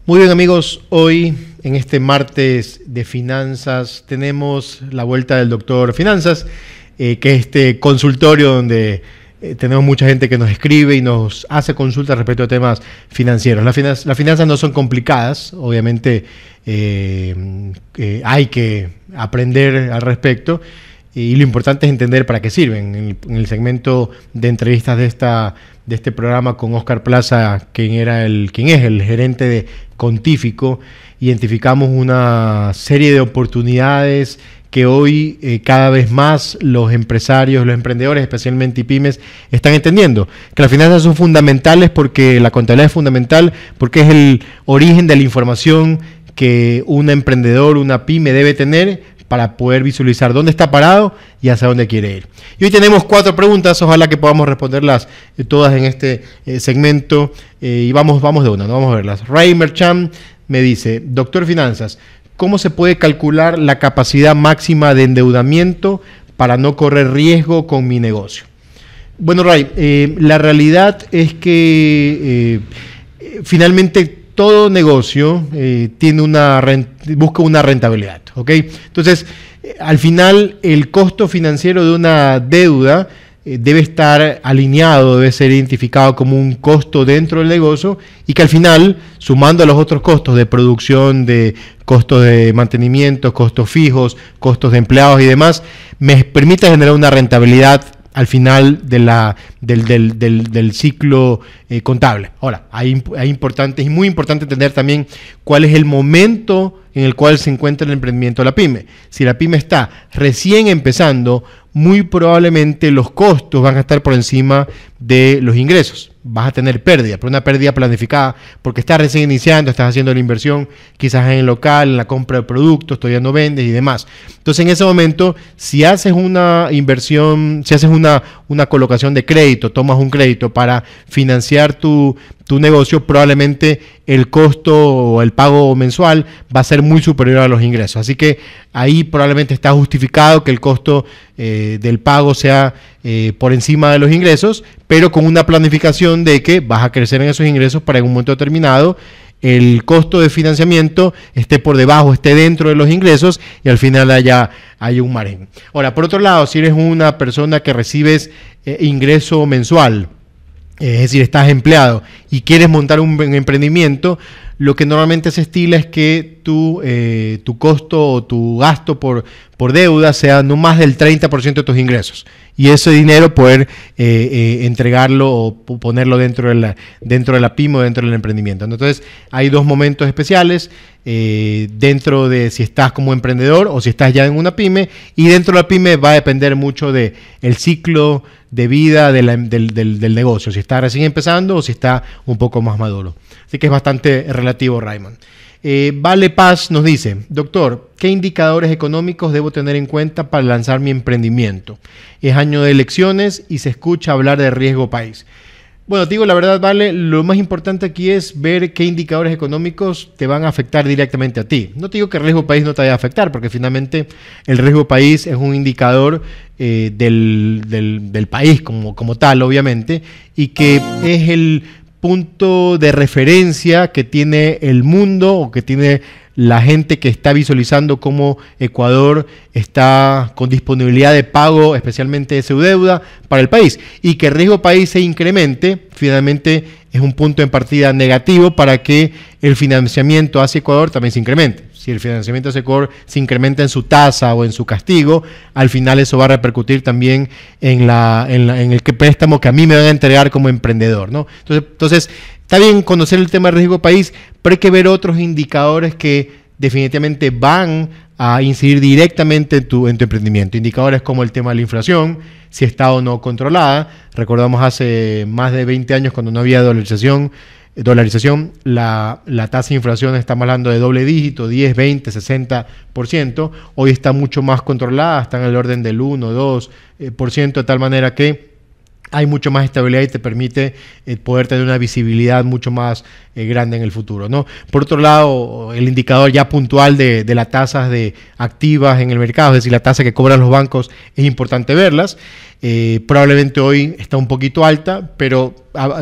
Muy bien, amigos, hoy en este martes de finanzas tenemos la vuelta del doctor Finanzas, que es este consultorio donde tenemos mucha gente que nos escribe y nos hace consultas respecto a temas financieros. Las finanzas no son complicadas, obviamente hay que aprender al respecto y lo importante es entender para qué sirven. En el segmento de entrevistas de este programa con Oscar Plaza, quien es el gerente de Contífico, identificamos una serie de oportunidades que hoy cada vez más los empresarios, los emprendedores, especialmente pymes, están entendiendo. Que las finanzas son fundamentales porque la contabilidad es fundamental, porque es el origen de la información que un emprendedor, una pyme debe tener para poder visualizar dónde está parado y hacia dónde quiere ir. Y hoy tenemos 4 preguntas, ojalá que podamos responderlas todas en este segmento. Y vamos de una, ¿no? Vamos a verlas. Ray Merchant me dice, doctor Finanzas, ¿cómo se puede calcular la capacidad máxima de endeudamiento para no correr riesgo con mi negocio? Bueno, Ray, la realidad es que finalmente todo negocio busca una rentabilidad, ¿ok? Entonces, al final, el costo financiero de una deuda debe estar alineado, debe ser identificado como un costo dentro del negocio y que al final, sumando a los otros costos de producción, de costos de mantenimiento, costos fijos, costos de empleados y demás, me permita generar una rentabilidad al final del ciclo contable. Ahora, es muy importante entender también cuál es el momento en el cual se encuentra el emprendimiento de la pyme. Si la pyme está recién empezando, muy probablemente los costos van a estar por encima de los ingresos. Vas a tener pérdida, pero una pérdida planificada, porque estás recién iniciando, estás haciendo la inversión quizás en el local, en la compra de productos, todavía no vendes y demás. Entonces, en ese momento, si haces una inversión, si haces una colocación de crédito, tomas un crédito para financiar tu negocio, probablemente el costo o el pago mensual va a ser muy superior a los ingresos. Así que ahí probablemente está justificado que el costo del pago sea por encima de los ingresos, pero con una planificación de que vas a crecer en esos ingresos para en un momento determinado el costo de financiamiento esté por debajo, esté dentro de los ingresos y al final haya un margen. Ahora, por otro lado, si eres una persona que recibes ingreso mensual, es decir, estás empleado y quieres montar un emprendimiento, lo que normalmente se estila es que tu costo o tu gasto por deuda sea no más del 30% de tus ingresos. Y ese dinero poder entregarlo o ponerlo dentro de la pyme o dentro del emprendimiento. Entonces, hay 2 momentos especiales dentro de si estás como emprendedor o si estás ya en una pyme. Y dentro de la pyme va a depender mucho del ciclo de vida del negocio, si está recién empezando o si está un poco más maduro. Así que es bastante relativo, Raymond. Vale Paz nos dice, doctor, ¿qué indicadores económicos debo tener en cuenta para lanzar mi emprendimiento? Es año de elecciones y se escucha hablar de riesgo país. Bueno, te digo la verdad, Vale, lo más importante aquí es ver qué indicadores económicos te van a afectar directamente a ti. No te digo que el riesgo país no te vaya a afectar, porque finalmente el riesgo país es un indicador del país como tal, obviamente, y que es el punto de referencia que tiene el mundo o que tiene la gente que está visualizando cómo Ecuador está con disponibilidad de pago, especialmente de su deuda, para el país. Y que el riesgo país se incremente, finalmente es un punto en partida negativo para que el financiamiento hacia Ecuador también se incremente. Si el financiamiento hacia Ecuador se incrementa en su tasa o en su castigo, al final eso va a repercutir también en el préstamo que a mí me van a entregar como emprendedor, ¿no? Entonces, está bien conocer el tema del riesgo país, pero hay que ver otros indicadores que definitivamente van a incidir directamente en tu emprendimiento. Indicadores como el tema de la inflación, si está o no controlada. Recordamos hace más de 20 años cuando no había dolarización, la tasa de inflación estamos hablando de doble dígito, 10, 20, 60%. Hoy está mucho más controlada, está en el orden del 1, 2%, de tal manera que hay mucho más estabilidad y te permite poder tener una visibilidad mucho más grande en el futuro, ¿no? Por otro lado, el indicador ya puntual de las tasas de activas en el mercado, es decir, la tasa que cobran los bancos, es importante verlas. Probablemente hoy está un poquito alta, pero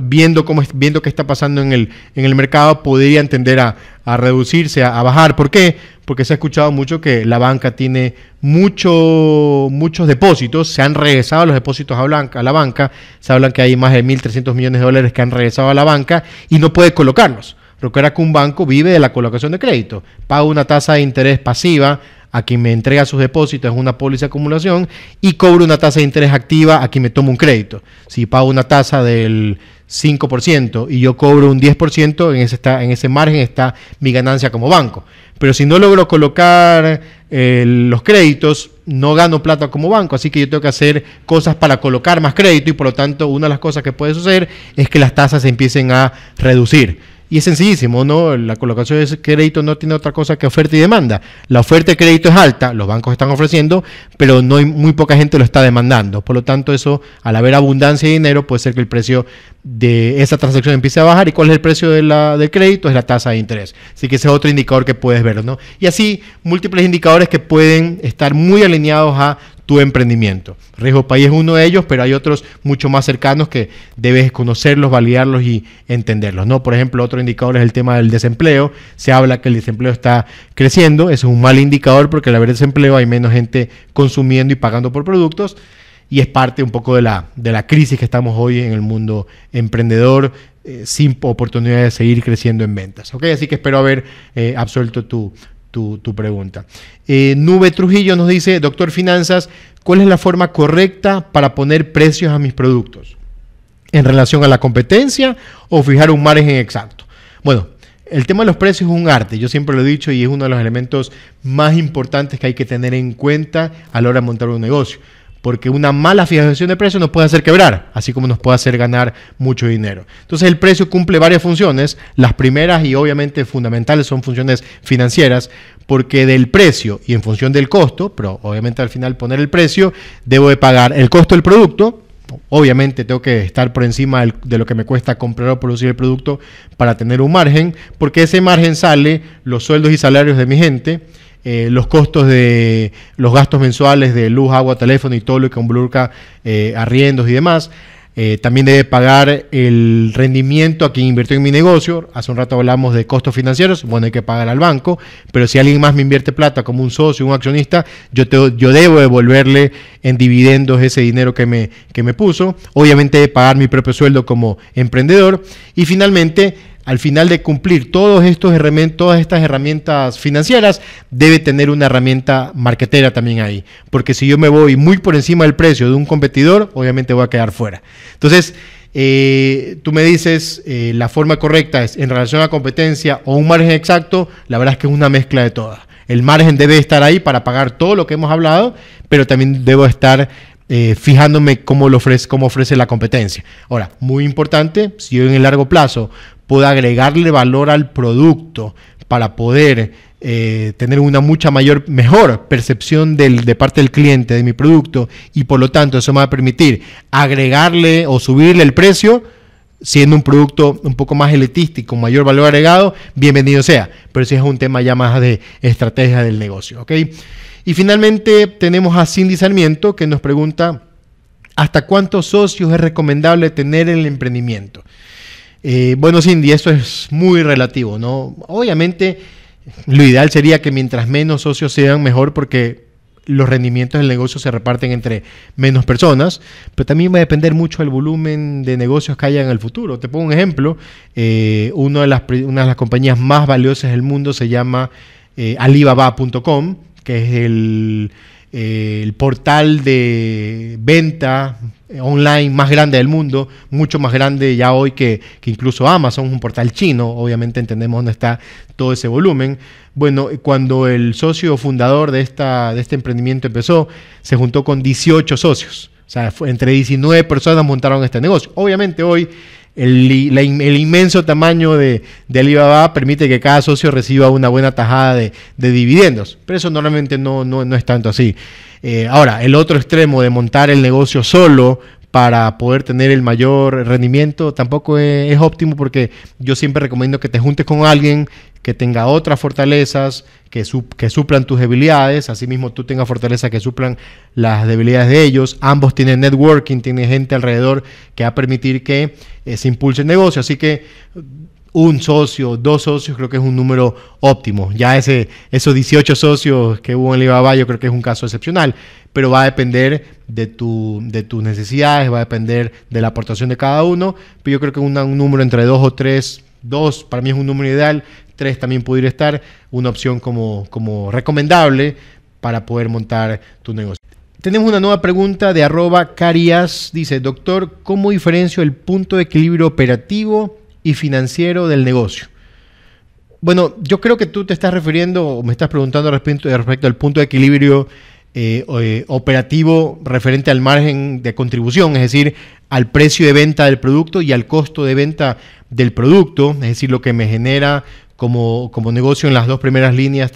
viendo qué está pasando en el mercado, podría tender a reducirse, a bajar. ¿Por qué? Porque se ha escuchado mucho que la banca tiene muchos depósitos, se han regresado los depósitos a la banca, se hablan que hay más de 1.300 millones de dólares que han regresado a la banca y no puede colocarlos. Recuerda que un banco vive de la colocación de crédito, paga una tasa de interés pasiva a quien me entrega sus depósitos en una póliza de acumulación y cobro una tasa de interés activa a quien me toma un crédito. Si pago una tasa del 5% y yo cobro un 10%, en ese margen está mi ganancia como banco. Pero si no logro colocar los créditos, no gano plata como banco, así que yo tengo que hacer cosas para colocar más crédito y por lo tanto una de las cosas que puede suceder es que las tasas se empiecen a reducir. Y es sencillísimo, ¿no? La colocación de crédito no tiene otra cosa que oferta y demanda. La oferta de crédito es alta, los bancos están ofreciendo, pero muy poca gente lo está demandando. Por lo tanto, eso, al haber abundancia de dinero, puede ser que el precio de esa transacción empiece a bajar. ¿Y cuál es el precio del crédito? Es la tasa de interés. Así que ese es otro indicador que puedes ver, ¿no? Y así, múltiples indicadores que pueden estar muy alineados a tu emprendimiento. Riesgo País es uno de ellos, pero hay otros mucho más cercanos que debes conocerlos, validarlos y entenderlos, ¿no? Por ejemplo, otro indicador es el tema del desempleo. Se habla que el desempleo está creciendo. Eso es un mal indicador porque al haber desempleo hay menos gente consumiendo y pagando por productos y es parte un poco de la crisis que estamos hoy en el mundo emprendedor, sin oportunidad de seguir creciendo en ventas. ¿Okay? Así que espero haber absuelto tu pregunta. Nube Trujillo nos dice, doctor Finanzas, ¿cuál es la forma correcta para poner precios a mis productos? ¿En relación a la competencia o fijar un margen exacto? Bueno, el tema de los precios es un arte, yo siempre lo he dicho y es uno de los elementos más importantes que hay que tener en cuenta a la hora de montar un negocio. Porque una mala fijación de precios nos puede hacer quebrar, así como nos puede hacer ganar mucho dinero. Entonces el precio cumple varias funciones. Las primeras y obviamente fundamentales son funciones financieras, porque del precio y en función del costo, pero obviamente al final poner el precio, debo de pagar el costo del producto. Obviamente tengo que estar por encima de lo que me cuesta comprar o producir el producto para tener un margen, porque ese margen sale los sueldos y salarios de mi gente, los costos de los gastos mensuales de luz, agua, teléfono y todo lo que involucra arriendos y demás. También debe pagar el rendimiento a quien invirtió en mi negocio. Hace un rato hablamos de costos financieros, bueno, hay que pagar al banco, pero si alguien más me invierte plata como un socio, un accionista, yo debo devolverle en dividendos ese dinero que me puso. Obviamente debe pagar mi propio sueldo como emprendedor y finalmente, al final de cumplir todas estas herramientas financieras, debe tener una herramienta marketera también ahí. Porque si yo me voy muy por encima del precio de un competidor, obviamente voy a quedar fuera. Entonces, tú me dices, la forma correcta es en relación a competencia o un margen exacto. La verdad es que es una mezcla de todas. El margen debe estar ahí para pagar todo lo que hemos hablado, pero también debo estar fijándome cómo ofrece la competencia. Ahora, muy importante, si yo en el largo plazo puedo agregarle valor al producto para poder tener una mejor percepción de parte del cliente de mi producto y por lo tanto eso me va a permitir agregarle o subirle el precio, siendo un producto un poco más elitista y con mayor valor agregado, bienvenido sea. Pero si es un tema ya más de estrategia del negocio, ¿ok? Y finalmente tenemos a Cindy Sarmiento que nos pregunta, ¿hasta cuántos socios es recomendable tener en el emprendimiento? Bueno, Cindy, eso es muy relativo, ¿no? Obviamente, lo ideal sería que mientras menos socios sean, mejor, porque los rendimientos del negocio se reparten entre menos personas, pero también va a depender mucho del volumen de negocios que haya en el futuro. Te pongo un ejemplo, una de las compañías más valiosas del mundo se llama Alibaba.com, que es el portal de venta online más grande del mundo, mucho más grande ya hoy que incluso Amazon, un portal chino. Obviamente entendemos dónde está todo ese volumen. Bueno, cuando el socio fundador de este emprendimiento empezó, se juntó con 18 socios. O sea, entre 19 personas montaron este negocio. Obviamente hoy el inmenso tamaño de Alibaba permite que cada socio reciba una buena tajada de dividendos, pero eso normalmente no es tanto así. Ahora, el otro extremo de montar el negocio solo para poder tener el mayor rendimiento tampoco es óptimo, porque yo siempre recomiendo que te juntes con alguien que tenga otras fortalezas que suplan tus debilidades, asimismo tú tengas fortalezas que suplan las debilidades de ellos, ambos tienen networking, tienen gente alrededor que va a permitir que se impulse el negocio, así que un socio, 2 socios, creo que es un número óptimo. Ya esos 18 socios que hubo en Alibaba, yo creo que es un caso excepcional, pero va a depender de tus necesidades, va a depender de la aportación de cada uno, pero yo creo que un número entre 2 o 3, 2 para mí es un número ideal, 3 también pudiera estar, una opción como recomendable para poder montar tu negocio. Tenemos una nueva pregunta de @Carias, dice: doctor, ¿cómo diferencio el punto de equilibrio operativo y financiero del negocio? Bueno, yo creo que tú te estás refiriendo o me estás preguntando respecto al punto de equilibrio operativo referente al margen de contribución, es decir, al precio de venta del producto y al costo de venta del producto, es decir, lo que me genera como negocio en las 3 primeras líneas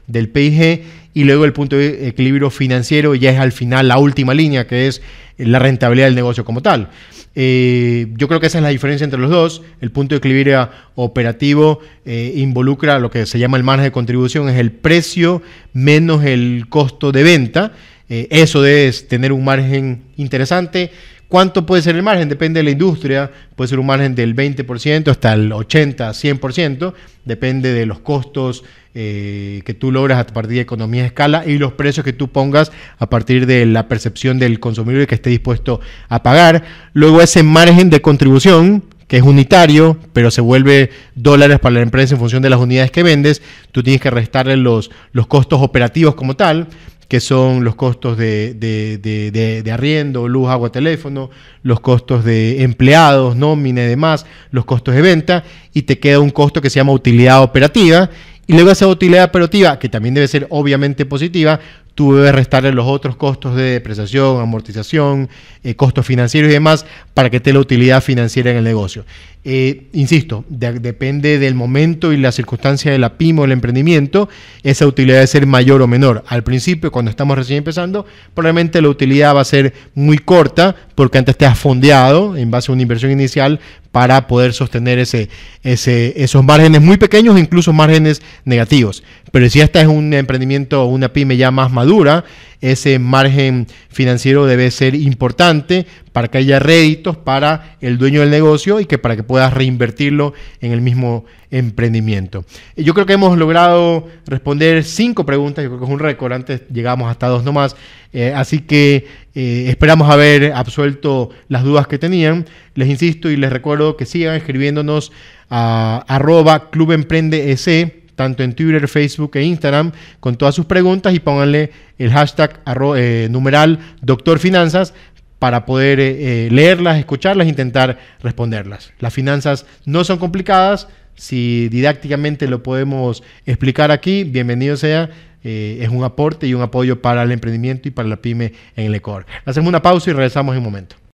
del PIG, y luego el punto de equilibrio financiero ya es al final la última línea, que es la rentabilidad del negocio como tal. Yo creo que esa es la diferencia entre los dos. El punto de equilibrio operativo involucra lo que se llama el margen de contribución, es el precio menos el costo de venta. Eso es tener un margen interesante. ¿Cuánto puede ser el margen? Depende de la industria, puede ser un margen del 20% hasta el 80%, 100%, depende de los costos que tú logras a partir de economía de escala y los precios que tú pongas a partir de la percepción del consumidor que esté dispuesto a pagar. Luego ese margen de contribución, que es unitario, pero se vuelve dólares para la empresa en función de las unidades que vendes, tú tienes que restarle los costos operativos como tal, que son los costos de arriendo, luz, agua, teléfono, los costos de empleados, nómina y demás, los costos de venta, y te queda un costo que se llama utilidad operativa, y luego esa utilidad operativa, que también debe ser obviamente positiva, tú debes restarle los otros costos de depreciación, amortización, costos financieros y demás, para que te dé la utilidad financiera en el negocio. Insisto, depende del momento y la circunstancia de la pyme o el emprendimiento, esa utilidad debe ser mayor o menor. Al principio, cuando estamos recién empezando, probablemente la utilidad va a ser muy corta, porque antes te has fondeado en base a una inversión inicial para poder sostener esos márgenes muy pequeños, incluso márgenes negativos. Pero si esta es un emprendimiento o una pyme ya más madura, ese margen financiero debe ser importante para que haya réditos para el dueño del negocio y para que puedas reinvertirlo en el mismo emprendimiento. Yo creo que hemos logrado responder 5 preguntas, yo creo que es un récord, antes llegamos hasta 2 nomás, así que esperamos haber absuelto las dudas que tenían. Les insisto y les recuerdo que sigan escribiéndonos a @clubemprendesc, tanto en Twitter, Facebook e Instagram, con todas sus preguntas, y pónganle el hashtag numeral Doctor Finanzas para poder leerlas, escucharlas e intentar responderlas. Las finanzas no son complicadas. Si didácticamente lo podemos explicar aquí, bienvenido sea. Es un aporte y un apoyo para el emprendimiento y para la pyme en el Ecuador. Hacemos una pausa y regresamos en un momento.